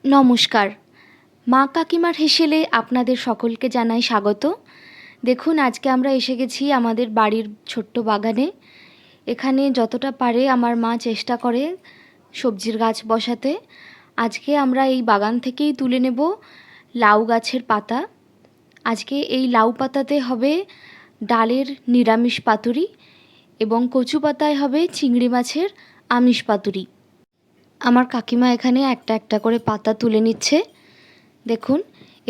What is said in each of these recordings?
নমস্কার। মা কাকিমার হেসেলে আপনাদের সকলকে জানাই স্বাগত। দেখুন, আজকে আমরা এসে গেছি আমাদের বাড়ির ছোট্ট বাগানে। এখানে যতটা পারে আমার মা চেষ্টা করে সবজির গাছ বসাতে। আজকে আমরা এই বাগান থেকেই তুলে নেব লাউ গাছের পাতা। আজকে এই লাউ পাতাতে হবে ডালের নিরামিষ পাতুরি এবং কচু পাতায় হবে চিংড়ি মাছের আমিষ পাতুরি। আমার কাকিমা এখানে একটা একটা করে পাতা তুলে নিচ্ছে। দেখুন,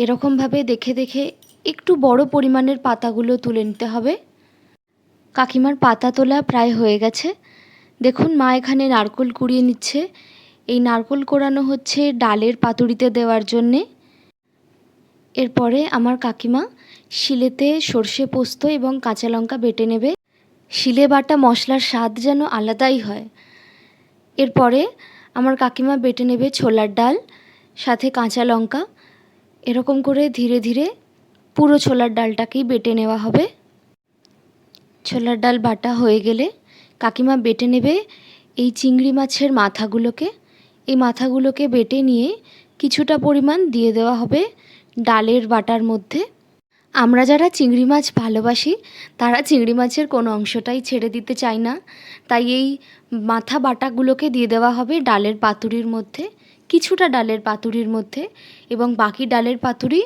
এরকমভাবে দেখে দেখে একটু বড় পরিমাণের পাতাগুলো তুলে নিতে হবে। কাকিমার পাতা তোলা প্রায় হয়ে গেছে। দেখুন, মা এখানে নারকেল কুড়িয়ে নিচ্ছে। এই নারকেল কোড়ানো হচ্ছে ডালের পাতুরিতে দেওয়ার জন্যে। এরপরে আমার কাকিমা শিলেতে সর্ষে পোস্ত এবং কাঁচা লঙ্কা বেটে নেবে। শিলে বাটা মশলার স্বাদ যেন আলাদাই হয়। এরপরে আমার কাকিমা বেটে নেবে ছোলার ডাল, সাথে কাঁচা লঙ্কা। এরকম করে ধীরে ধীরে পুরো ছোলার ডালটাকেই বেটে নেওয়া হবে। ছোলার ডাল বাটা হয়ে গেলে কাকিমা বেটে নেবে এই চিংড়ি মাছের মাথাগুলোকে। এই মাথাগুলোকে বেটে নিয়ে কিছুটা পরিমাণ দিয়ে দেওয়া হবে ডালের বাটার মধ্যে। আমরা যারা চিংড়ি মাছ ভালোবাসি তারা চিংড়ি মাছের কোনো অংশটাই ছেড়ে দিতে চাই না, তাই এই মাথা বাটাগুলোকে দিয়ে দেওয়া হবে ডালের পাতুরির মধ্যে, কিছুটা ডালের পাতুরির মধ্যে, এবং বাকি ডালের পাতুরি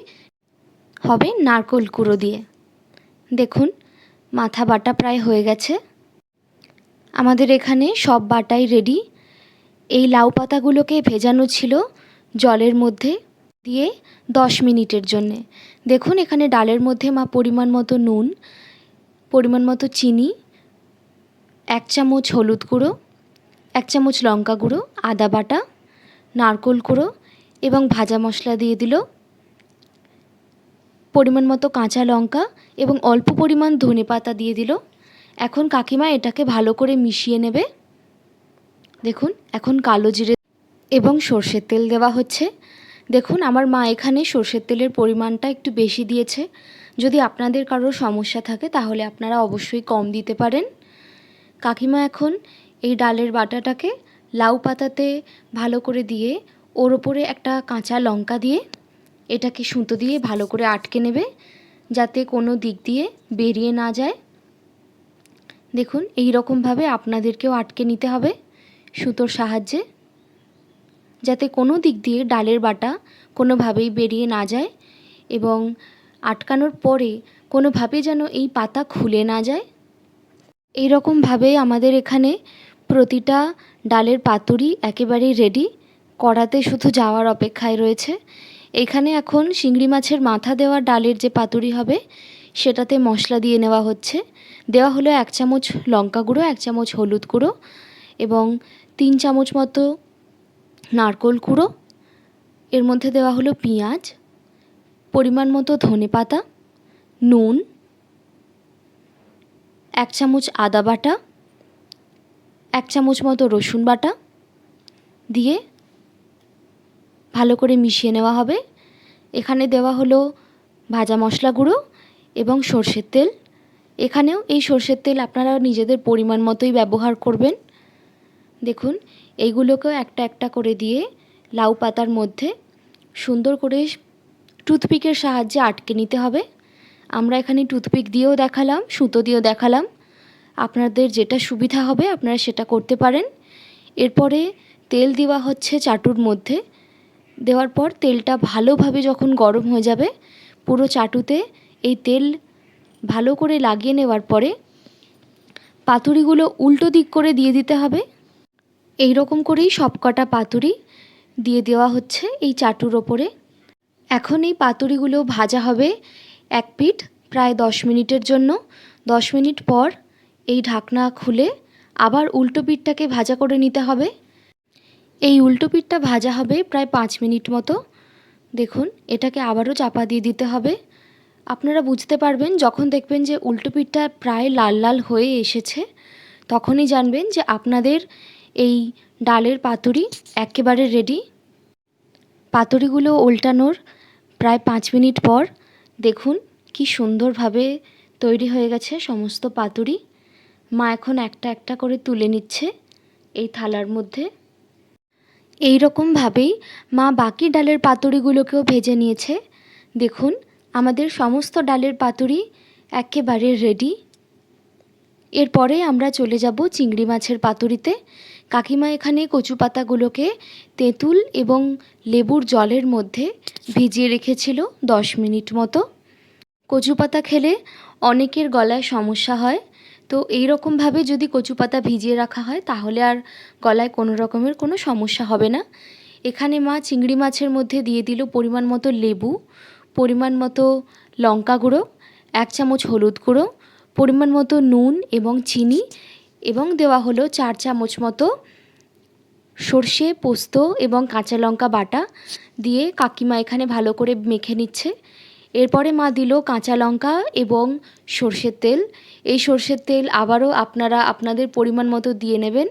হবে নারকেল কুড়ো দিয়ে। দেখুন, মাথা বাটা প্রায় হয়ে গেছে। আমাদের এখানে সব বাটাই রেডি। এই লাউ পাতাগুলোকে ভেজানো ছিল জলের মধ্যে দিয়ে 10 মিনিটের জন্যে। দেখুন, এখানে ডালের মধ্যে মা পরিমাণ মতো নুন, পরিমাণ মতো চিনি, 1 চামচ হলুদ গুঁড়ো, 1 চামচ লঙ্কা গুঁড়ো, আদা বাটা, নারকেল কুড়ো এবং ভাজা মশলা দিয়ে দিল, পরিমাণ মতো কাঁচা লঙ্কা এবং অল্প পরিমাণ ধনেপাতা দিয়ে দিল। এখন কাকিমা এটাকে ভালো করে মিশিয়ে নেবে। দেখুন, এখন কালো জিরে এবং সর্ষের তেল দেওয়া হচ্ছে। দেখুন, আমার মা এখানে সর্ষের তেলের পরিমাণটা একটু বেশি দিয়েছে। যদি আপনাদের কারোর সমস্যা থাকে তাহলে আপনারা অবশ্যই কম দিতে পারেন। কাকিমা এখন এই ডালের বাটাটাকে লাউ পাতাতে ভালো করে দিয়ে ওর ওপরে একটা কাঁচা লঙ্কা দিয়ে এটাকে সুতো দিয়ে ভালো করে আটকে নেবে, যাতে কোনো দিক দিয়ে বেরিয়ে না যায়। দেখুন, এই রকমভাবে আপনাদেরকেও আটকে নিতে হবে সুতোর সাহায্যে, যাতে কোনো দিক দিয়ে ডালের বাটা কোনোভাবেই বেরিয়ে না যায় এবং আটকানোর পরে কোনোভাবে যেন এই পাতা খুলে না যায়। এই রকমভাবে আমাদের এখানে প্রতিটা ডালের পাতুরি একেবারেই রেডি, কড়াতে শুধু যাওয়ার অপেক্ষায় রয়েছে। এখানে এখন চিংড়ি মাছের মাথা দেওয়া ডালের যে পাতুরি হবে সেটাতে মশলা দিয়ে নেওয়া হচ্ছে। দেওয়া হলো 1 চামচ লঙ্কা গুঁড়ো, 1 চামচ হলুদ গুঁড়ো এবং 3 চামচ মতো নারকেল কুড়ো। এর মধ্যে দেওয়া হলো পেঁয়াজ, পরিমাণ মতো ধনেপাতা, নুন, 1 চামচ আদা বাটা, 1 চামচ মতো রসুন বাটা দিয়ে ভালো করে মিশিয়ে নেওয়া হবে। এখানে দেওয়া হলো ভাজা মশলা গুঁড়ো এবং সর্ষের তেল। এখানেও এই সর্ষের তেল আপনারা নিজেদের পরিমাণ মতোই ব্যবহার করবেন। দেখুন, এইগুলোকেও একটা একটা করে দিয়ে লাউ পাতার মধ্যে সুন্দর করে টুথপিকের সাহায্যে আটকে নিতে হবে। আমরা এখানে টুথপিক দিয়েও দেখালাম, সুতো দিয়েও দেখালাম। আপনাদের যেটা সুবিধা হবে আপনারা সেটা করতে পারেন। এরপরে তেল দেওয়া হচ্ছে চাটুর মধ্যে। দেওয়ার পর তেলটা ভালোভাবে যখন গরম হয়ে যাবে, পুরো চাটুতে এই তেল ভালো করে লাগিয়ে নেওয়ার পরে পাতুরিগুলো উল্টো দিক করে দিয়ে দিতে হবে। এই রকম করেই সবকটা পাতুরি দিয়ে দেওয়া হচ্ছে এই চাটুর ওপরে। এখন এই পাতুরিগুলো ভাজা হবে এক পিঠ প্রায় 10 মিনিটের জন্য। 10 মিনিট পর এই ঢাকনা খুলে আবার উল্টো পিঠটাকে ভাজা করে নিতে হবে। এই উল্টো পিঠটা ভাজা হবে প্রায় 5 মিনিট মতো। দেখুন, এটাকে আবারও চাপা দিয়ে দিতে হবে। আপনারা বুঝতে পারবেন যখন দেখবেন যে উল্টো পিঠটা প্রায় লাল লাল হয়ে এসেছে, তখনই জানবেন যে আপনাদের এই ডালের পাতুরি একেবারে রেডি। পাতুরিগুলো উল্টানোর প্রায় 5 মিনিট পর দেখুন কি সুন্দরভাবে তৈরি হয়ে গেছে সমস্ত পাতুরি। মা এখন একটা একটা করে তুলে নিচ্ছে এই থালার মধ্যে। এই রকমভাবেই মা বাকি ডালের পাতুরিগুলোকেও ভেজে নিয়েছে। দেখুন আমাদের সমস্ত ডালের পাতুরি একেবারে রেডি। এরপরে আমরা চলে যাব চিংড়ি মাছের পাতুরিতে। কাকিমা এখানে কচু পাতাগুলোকে তেঁতুল এবং লেবুর জলের মধ্যে ভিজিয়ে রেখেছিল 10 মিনিট মতো। কচু পাতা খেলে অনেকের গলায় সমস্যা হয়, তো এই রকমভাবে যদি কচু পাতা ভিজিয়ে রাখা হয় তাহলে আর গলায় কোনো রকমের কোনো সমস্যা হবে না। এখানে মা চিংড়ি মাছের মধ্যে দিয়ে দিল পরিমাণ মতো লেবু, পরিমাণ মতো লঙ্কা গুঁড়ো, 1 চামচ হলুদ গুঁড়ো, পরিমাণ মতো নুন এবং চিনি, এবং দেওয়া হলো 4 চামচ মতো সর্ষে, পোস্ত এবং কাঁচা লঙ্কা বাটা দিয়ে কাকিমা এখানে ভালো করে মেখে নিচ্ছে। এরপরে মা দিল কাঁচা লঙ্কা এবং সর্ষের তেল। এই সর্ষের তেল আবারও আপনারা আপনাদের পরিমাণ মতো দিয়ে নেবেন।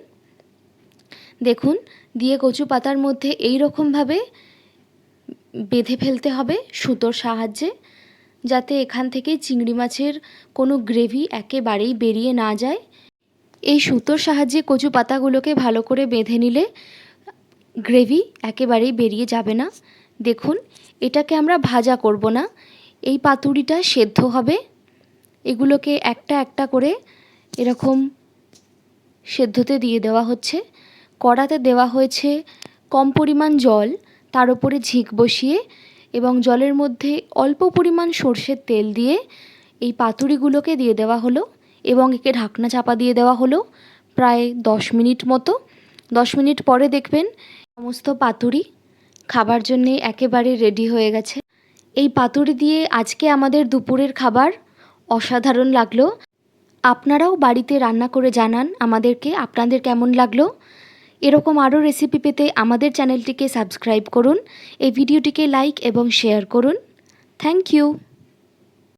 দেখুন দিয়ে কচু পাতার মধ্যে এই রকমভাবে বেঁধে ফেলতে হবে সুতোর সাহায্যে, যাতে এখান থেকে চিংড়ি মাছের কোনো গ্রেভি একেবারেই বেরিয়ে না যায়। এই সুতোর সাহায্যে কচু পাতাগুলোকে ভালো করে বেঁধে নিলে গ্রেভি একেবারেই বেরিয়ে যাবে না। দেখুন এটাকে আমরা ভাজা করব না, এই পাতুরিটা সেদ্ধ হবে। এগুলোকে একটা একটা করে এরকম সেদ্ধতে দিয়ে দেওয়া হচ্ছে। কড়াতে দেওয়া হয়েছে কম পরিমাণ জল, তার উপরে ঝিক বসিয়ে এবং জলের মধ্যে অল্প পরিমাণ সর্ষের তেল দিয়ে এই পাতুরিগুলোকে দিয়ে দেওয়া হলো এবং একে ঢাকনা চাপা দিয়ে দেওয়া হলো প্রায় 10 মিনিট মতো। 10 মিনিট পরে দেখবেন সমস্ত পাতুরি খাবার জন্যে একেবারে রেডি হয়ে গেছে। এই পাতুরি দিয়ে আজকে আমাদের দুপুরের খাবার অসাধারণ লাগলো। আপনারাও বাড়িতে রান্না করে জানান আমাদেরকে আপনাদের কেমন লাগলো। এরকম আরও রেসিপি পেতে আমাদের চ্যানেলটিকে সাবস্ক্রাইব করুন, এই ভিডিওটিকে লাইক এবং শেয়ার করুন। Thank you.